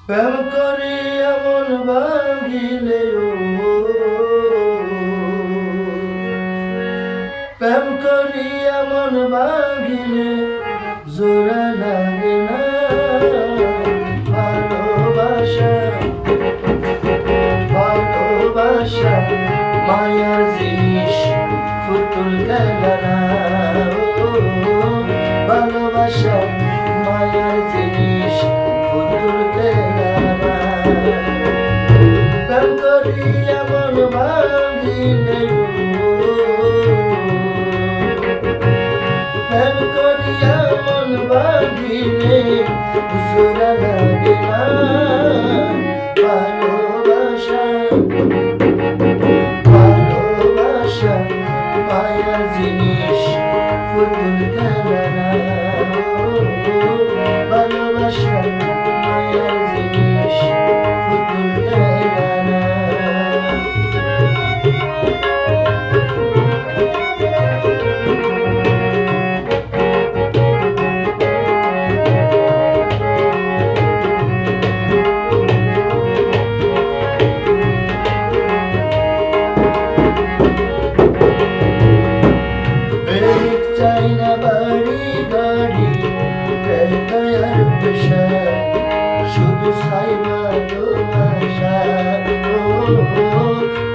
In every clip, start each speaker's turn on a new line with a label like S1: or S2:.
S1: প্রেম করি এমন ভাঙিলে প্রেম করি এমন ভাঙিলে জোড়া লাগে না ভালোবাসা ভালোবাসা মায়ার জিনিস ফুতুল খেলা না ভালোবাসা মায়ার জিনিস ফুতুল খেলা না প্রেম করি এমন ভাঙিলে প্রেম করি এমন ভাঙিলে জোড়া লাগে না ভালোবাসা ভালোবাসা মায়ার জিনিস ফুতুল খেলা না ভালোবাসা মায়ার জিনিস ফুতুল খেলা না চাই না বাড়ি গাড়ি বেকার পেশা শুধু চাই ভালোবাসা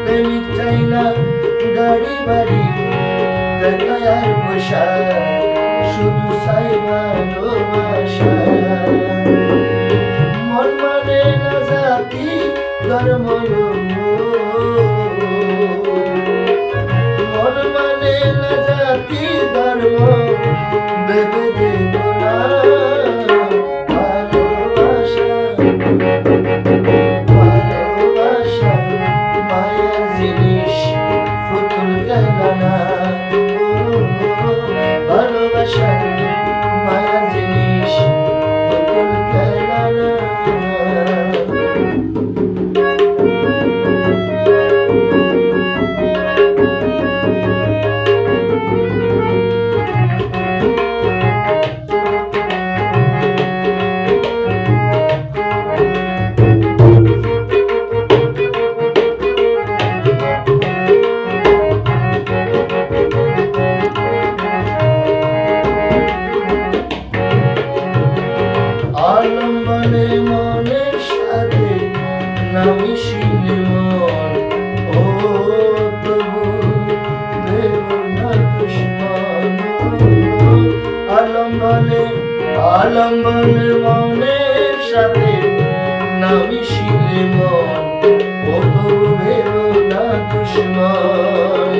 S1: প্রেমিক চাই না গাড়ি বাড়ি বেকার পেশা শুধু চাই ভালোবাসা মন মানে না জাতি ধর্ম মন মানে না জাতি ধর্ম ভেবে দেব না ভালোবাসা ভালোবাসা মায়ার জিনিস ফুতুল খেলা না ভালোবাসা মায়ার জিনিস ফুতুল খেলা না আলম্বনে মনের সাথে নামিশিলে মন ও তবু দেব না দুশ্মন আলম্বনে মনের সাথে নামিশিলে মন ও তবু দেব না দুশ্মন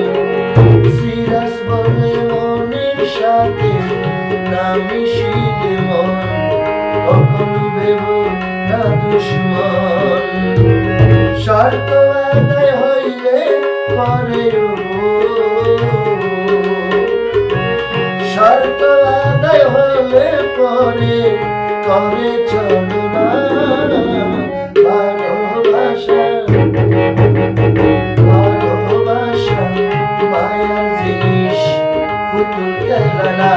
S1: সিরাজ বলে মনের সাথে নামিশিলে মন কখনো ভেব না দুশ্মন স্বার্থ আদায় হইলে পরে স্বার্থ আদায় হলে পরে করে চলো না ভালোবাসা ভালোবাসা মায়ার জিনিস ফুতুল খেলা না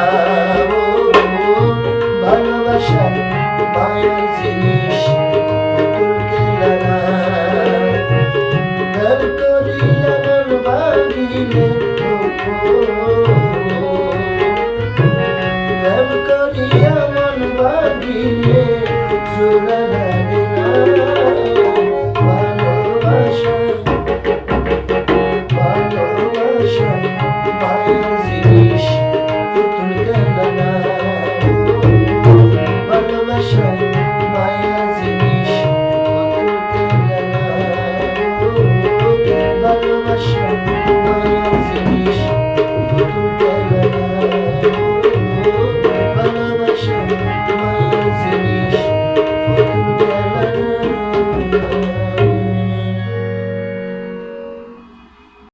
S1: ভালোবাসা মায়ার জিনিস ফুতুল খেলা না প্রেম করি এমন ভাঙিলে প্রেম করি এমন ভাঙিলে জোড়া লাগে না